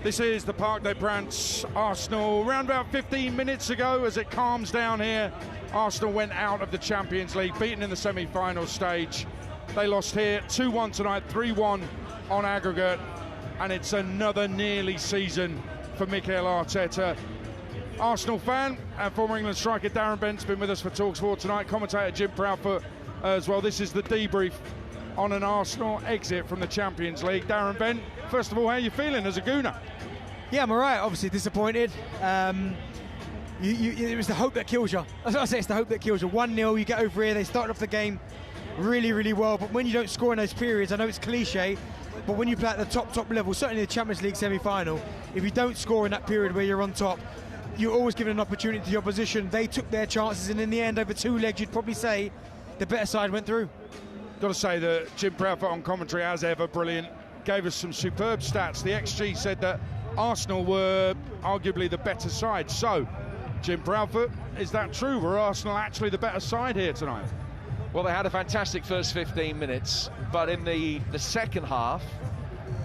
This is the Parc des Princes, Arsenal, around about 15 minutes ago as it calms down here. Arsenal went out of the Champions League, beaten in the semi-final stage. They lost here 2-1 tonight, 3-1 on aggregate, and it's another nearly season for Mikel Arteta. Arsenal fan and former England striker Darren Bent's been with us for talkSPORT tonight, commentator Jim Proudfoot as well. This is the debrief on an Arsenal exit from the Champions League. Darren Bent, first of all, how are you feeling as a Gooner? Yeah, I'm all right. Obviously disappointed. It was the hope that kills you. As I say, it's the hope that kills you. 1-0, you get over here. They started off the game really, really well. But when you don't score in those periods, I know it's cliche, but when you play at the top level, certainly the Champions League semi-final, if you don't score in that period where you're on top, you're always given an opportunity to the opposition. They took their chances, and in the end, over 2 legs, you'd probably say the better side went through. Got to say that Jim Proudfoot on commentary, as ever, brilliant. Gave us some superb stats. The XG said that Arsenal were arguably the better side. So, Jim Proudfoot, is that true? Were Arsenal actually the better side here tonight? Well, they had a fantastic first 15 minutes, but in the second half,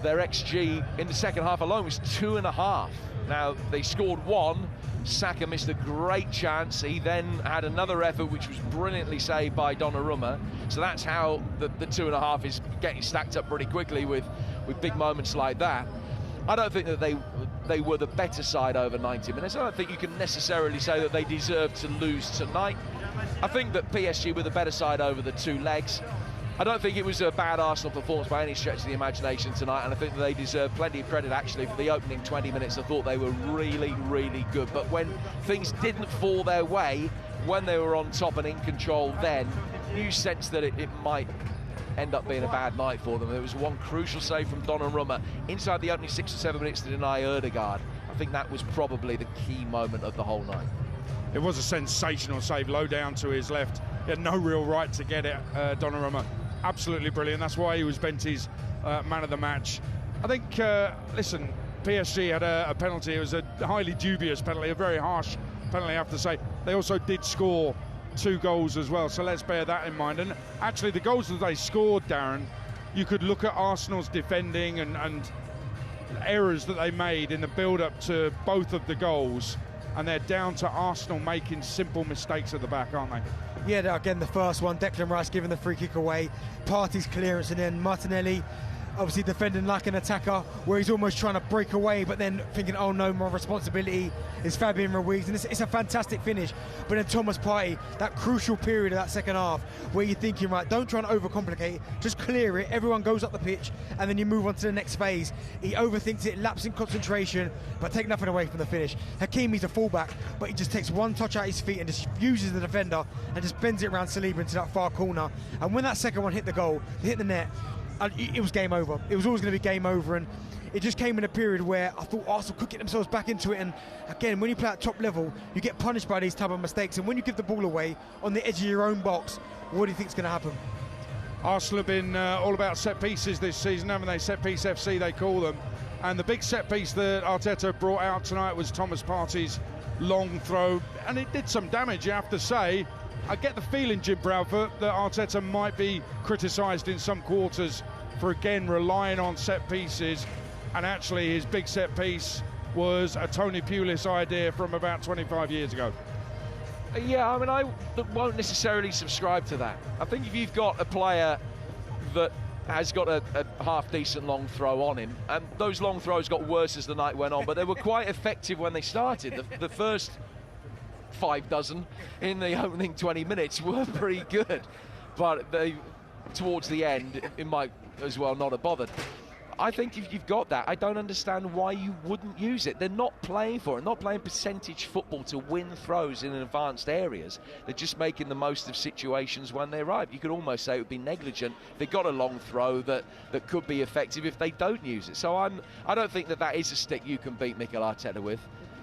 their XG in the second half alone was 2.5. Now, they scored 1. Saka missed a great chance. He then had another effort which was brilliantly saved by Donnarumma. So that's how the 2.5 is getting stacked up pretty quickly with big moments like that. I don't think that they were the better side over 90 minutes. I don't think you can necessarily say that they deserved to lose tonight. I think that PSG were the better side over the 2 legs. I don't think it was a bad Arsenal performance by any stretch of the imagination tonight, and I think that they deserve plenty of credit actually for the opening 20 minutes. I thought they were really, really good. But when things didn't fall their way, when they were on top and in control, then you sense that it might end up being a bad night for them. There was one crucial save from Donnarumma inside the opening 6 or 7 minutes to deny Ødegaard. I think that was probably the key moment of the whole night. It was a sensational save, low down to his left. He had no real right to get it, Donnarumma. Absolutely brilliant. That's why he was Benty's man of the match. I think, listen, PSG had a penalty. It was a highly dubious penalty, a very harsh penalty, I have to say. They also did score 2 goals as well, so let's bear that in mind. And actually, the goals that they scored, Darren, you could look at Arsenal's defending and errors that they made in the build-up to both of the goals, and they're down to Arsenal making simple mistakes at the back, aren't they? Yeah, again, the first one, Declan Rice giving the free kick away, Partey's clearance, and then Martinelli obviously defending like an attacker, where he's almost trying to break away, but then thinking, oh no, more responsibility is Fabian Ruiz, and it's a fantastic finish. But then Thomas Partey, that crucial period of that second half, where you're thinking, right, don't try and overcomplicate it, just clear it, everyone goes up the pitch, and then you move on to the next phase. He overthinks it, laps in concentration, but take nothing away from the finish. Hakimi's a fullback, but he just takes one touch out his feet and just uses the defender and just bends it around Saliba into that far corner. And when that second one hit the goal, hit the net, it was game over. It was always going to be game over, and it just came in a period where I thought Arsenal could get themselves back into it. And again, when you play at top level, you get punished by these type of mistakes, and when you give the ball away on the edge of your own box, what do you think is going to happen? Arsenal have been all about set pieces this season, haven't they? Set piece FC, they call them. And the big set piece that Arteta brought out tonight was Thomas Partey's long throw, and it did some damage, you have to say. I get the feeling, Jim Proudfoot, that Arteta might be criticised in some quarters for, again, relying on set pieces, and actually his big set piece was a Tony Pulis idea from about 25 years ago. Yeah, I mean, I won't necessarily subscribe to that. I think if you've got a player that has got a half-decent long throw on him, and those long throws got worse as the night went on, but they were quite effective when they started. The first 5 dozen in the opening 20 minutes were pretty good, but they, towards the end, it might as well not have bothered. I think if you've got that, I don't understand why you wouldn't use it. They're not playing for it, not playing percentage football to win throws in advanced areas. They're just making the most of situations when they arrive. You could almost say it would be negligent if they got a long throw that could be effective if they don't use it. So I don't think that is a stick you can beat Mikel Arteta with.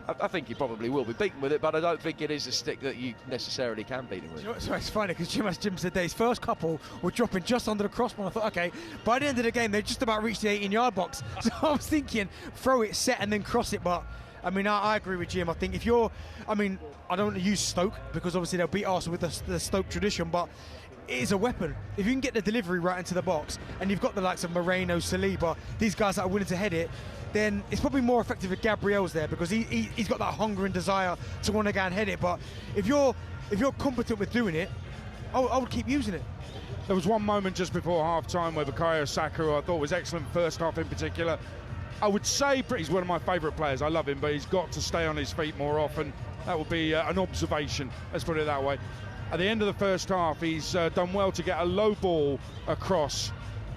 I think he probably will be beaten with it, but I don't think it is a stick that you necessarily can beat him with. So it's funny because Jim said that his first couple were dropping just under the crossbar. I thought, okay, by the end of the game, they just about reached the 18-yard box. So I was thinking, throw it, set, and then cross it. But I mean, I agree with Jim. I think if you're, I mean, I don't want to use Stoke because obviously they'll beat Arsenal with the Stoke tradition, but it is a weapon. If you can get the delivery right into the box, and you've got the likes of Moreno, Saliba, these guys that are willing to head it, then it's probably more effective if Gabriel's there, because he's got that hunger and desire to want to go and head it. But if you're competent with doing it, I would keep using it. There was one moment just before half-time where Bukayo Saka, who I thought was excellent first half in particular, I would say he's one of my favourite players. I love him, but he's got to stay on his feet more often. That would be an observation, let's put it that way. At the end of the first half, he's done well to get a low ball across,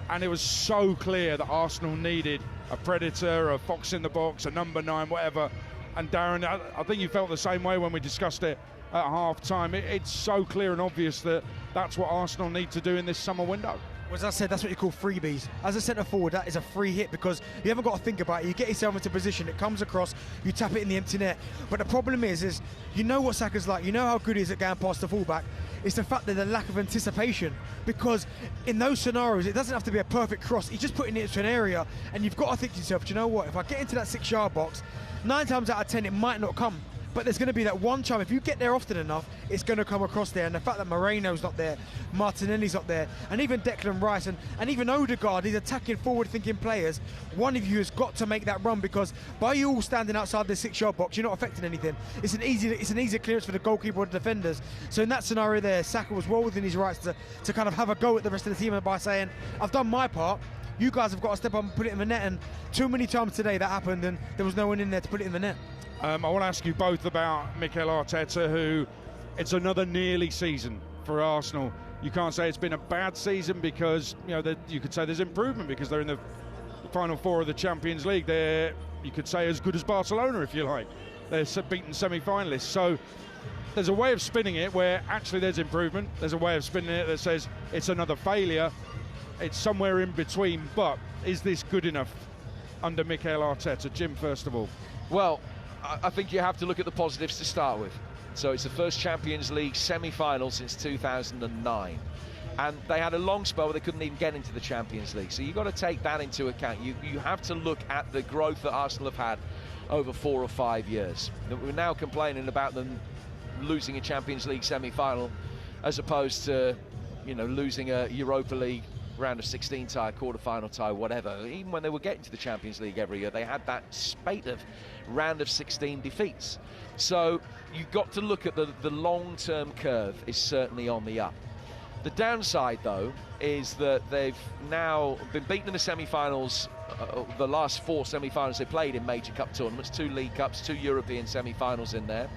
and it was so clear that Arsenal needed a predator, a fox in the box, a number 9, whatever. And Darren, I think you felt the same way when we discussed it at half-time. It's so clear and obvious that that's what Arsenal need to do in this summer window. Well, as I said, that's what you call freebies. As a centre forward, that is a free hit, because you haven't got to think about it. You get yourself into position, it comes across, you tap it in the empty net. But the problem is you know what Saka's like, you know how good he is at going past the fullback. It's the fact that the lack of anticipation, because in those scenarios, it doesn't have to be a perfect cross. He's just putting it into an area, and you've got to think to yourself, do you know what? If I get into that 6-yard box, 9 times out of 10, it might not come. But there's going to be that one time, if you get there often enough, it's going to come across there. And the fact that Moreno's not there, Martinelli's not there, and even Declan Rice and even Odegaard, these attacking, forward-thinking players, one of you has got to make that run, because by you all standing outside the 6-yard box, you're not affecting anything. It's an easy clearance for the goalkeeper or the defenders. So in that scenario there, Saka was well within his rights to kind of have a go at the rest of the team by saying, I've done my part, you guys have got to step up and put it in the net. And too many times today that happened, and there was no one in there to put it in the net. I want to ask you both about Mikel Arteta, who it's another nearly season for Arsenal. You can't say it's been a bad season, because you could say there's improvement, because they're in the final 4 of the Champions League. They're, you could say, as good as Barcelona, if you like. They're beaten semi-finalists. So there's a way of spinning it where actually there's improvement. There's a way of spinning it that says it's another failure. It's somewhere in between. But is this good enough under Mikel Arteta? Jim, first of all. Well, I think you have to look at the positives to start with. So it's the first Champions League semi-final since 2009. And they had a long spell where they couldn't even get into the Champions League. So you've got to take that into account. You have to look at the growth that Arsenal have had over 4 or 5 years. We're now complaining about them losing a Champions League semi-final, as opposed to, losing a Europa League round of 16 tie, quarter-final tie, whatever. Even when they were getting to the Champions League every year, they had that spate of round of 16 defeats. So you've got to look at the long-term curve is certainly on the up. The downside, though, is that they've now been beaten in the semi-finals, the last 4 semi-finals they played in major cup tournaments, 2 League Cups, 2 European semi-finals in there.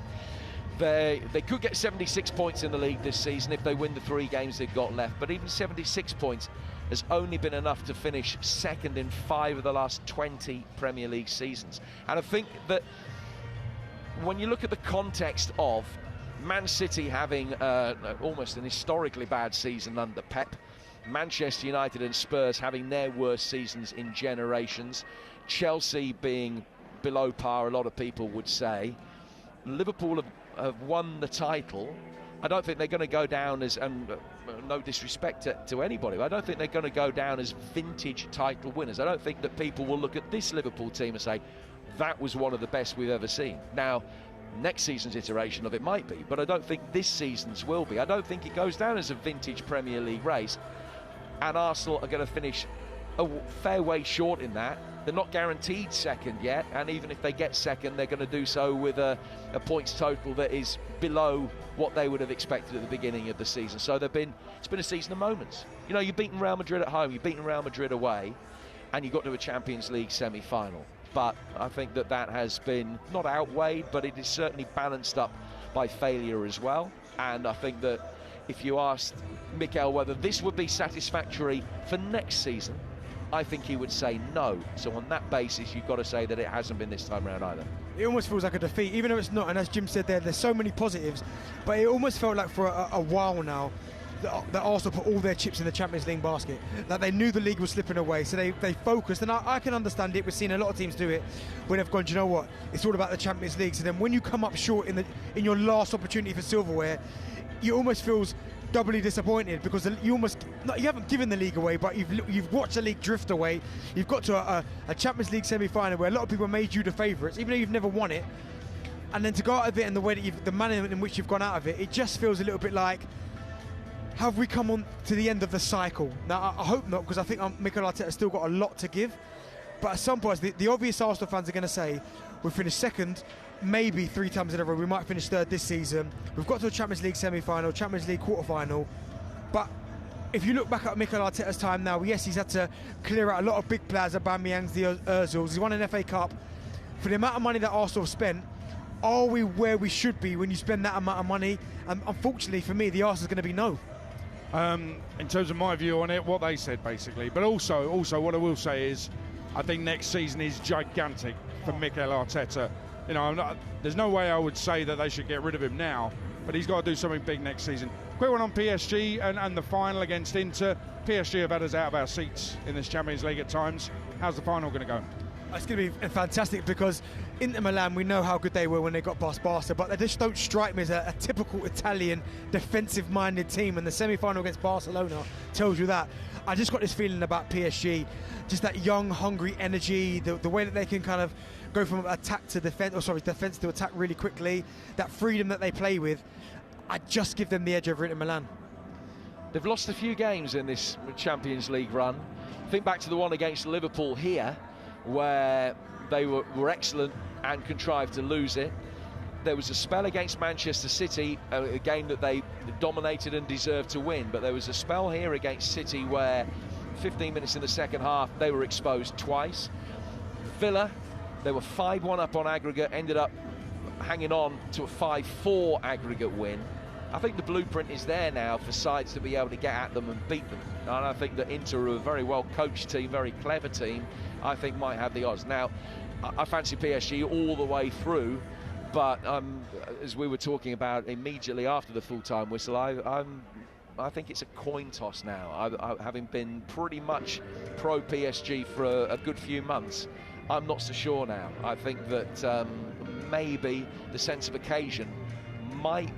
They could get 76 points in the league this season if they win the 3 games they've got left, but even 76 points has only been enough to finish second in 5 of the last 20 Premier League seasons. And I think that when you look at the context of Man City having almost an historically bad season under Pep, Manchester United and Spurs having their worst seasons in generations, Chelsea being below par, a lot of people would say, Liverpool have won the title. I don't think they're going to go down as, and no disrespect to anybody, but I don't think they're going to go down as vintage title winners. I don't think that people will look at this Liverpool team and say, that was one of the best we've ever seen. Now, next season's iteration of it might be, but I don't think this season's will be. I don't think it goes down as a vintage Premier League race, and Arsenal are going to finish a fair way short in that. They're not guaranteed second yet, and even if they get second, they're going to do so with a points total that is below what they would have expected at the beginning of the season. So it's been a season of moments. You've beaten Real Madrid at home, you've beaten Real Madrid away, and you got to a Champions League semi-final. But I think that has been not outweighed, but it is certainly balanced up by failure as well. And I think that if you asked Mikel whether this would be satisfactory for next season, I think he would say no. So on that basis, you've got to say that it hasn't been this time around either. It almost feels like a defeat, even though it's not. And as Jim said there's so many positives, but it almost felt like for a while now that Arsenal put all their chips in the Champions League basket. That they knew the league was slipping away, so they focused. And I can understand it. We've seen a lot of teams do it when they've gone, do you know what? It's all about the Champions League. So then when you come up short in your last opportunity for silverware, you almost feels doubly disappointed, because you haven't given the league away, but you've watched the league drift away. You've got to a Champions League semi-final where a lot of people made you the favourites, even though you've never won it. And then to go out of it in the way that the manner in which you've gone out of it, it just feels a little bit like, have we come on to the end of the cycle? Now, I hope not, because I think Mikel Arteta's still got a lot to give. But at some point, the obvious Arsenal fans are going to say, we've finished second, maybe 3 times in a row. We might finish third this season. We've got to a Champions League semi-final, Champions League quarter-final. But if you look back at Mikel Arteta's time now, yes, he's had to clear out a lot of big players, Aubameyangs, the Ozils. He's won an FA Cup. For the amount of money that Arsenal have spent, are we where we should be when you spend that amount of money? And unfortunately for me, the answer is going to be no. In terms of my view on it, what they said basically, but also what I will say is, I think next season is gigantic for Mikel Arteta. You know, there's no way I would say that they should get rid of him now, but he's got to do something big next season. Quick one on PSG and the final against Inter. PSG have had us out of our seats in this Champions League at times. How's the final going to go? It's going to be fantastic because Inter Milan, we know how good they were when they got past Barca, but they just don't strike me as a typical Italian defensive-minded team, and the semi-final against Barcelona tells you that. I just got this feeling about PSG, just that young, hungry energy, the way that they can kind of go from attack to defence, defence to attack really quickly, that freedom that they play with. I just give them the edge over Inter Milan. They've lost a few games in this Champions League run. Think back to the one against Liverpool here, where they were excellent and contrived to lose it. There was a spell against Manchester City, a game that they dominated and deserved to win, but there was a spell here against City where 15 minutes in the second half they were exposed twice. Villa, they were 5-1 up on aggregate, ended up hanging on to a 5-4 aggregate win. I think the blueprint is there now for sides to be able to get at them and beat them, and I think that Inter are a very well coached team, very clever team, I think might have the odds. Now, I fancy PSG all the way through, but as we were talking about immediately after the full-time whistle, I think it's a coin toss now. Having been pretty much pro PSG for a good few months, I'm not so sure now. I think that maybe the sense of occasion might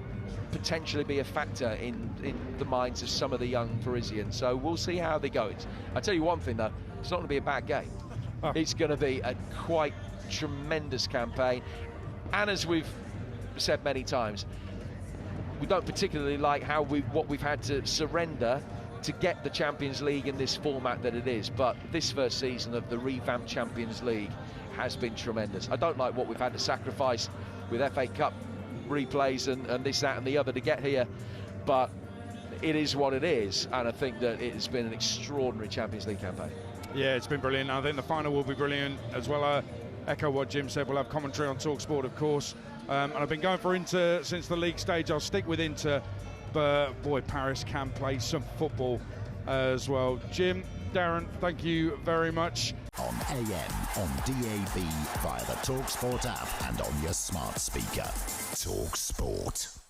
potentially be a factor in the minds of some of the young Parisians. So we'll see how they go. I tell you one thing though, it's not going to be a bad game. It's going to be a quite tremendous campaign, and as we've said many times, we don't particularly like what we've had to surrender to get the Champions League in this format that it is, but this first season of the revamped Champions League has been tremendous. I don't like what we've had to sacrifice with FA Cup replays and this, that and the other to get here, but it is what it is, and I think that it has been an extraordinary Champions League campaign. Yeah, it's been brilliant. I think the final will be brilliant as well. Echo what Jim said, we'll have commentary on talkSPORT, of course. And I've been going for Inter since the league stage. I'll stick with Inter, but boy, Paris can play some football as well. Jim, Darren, thank you very much. On AM, on DAB, via the talkSPORT app and on your smart speaker. talkSPORT.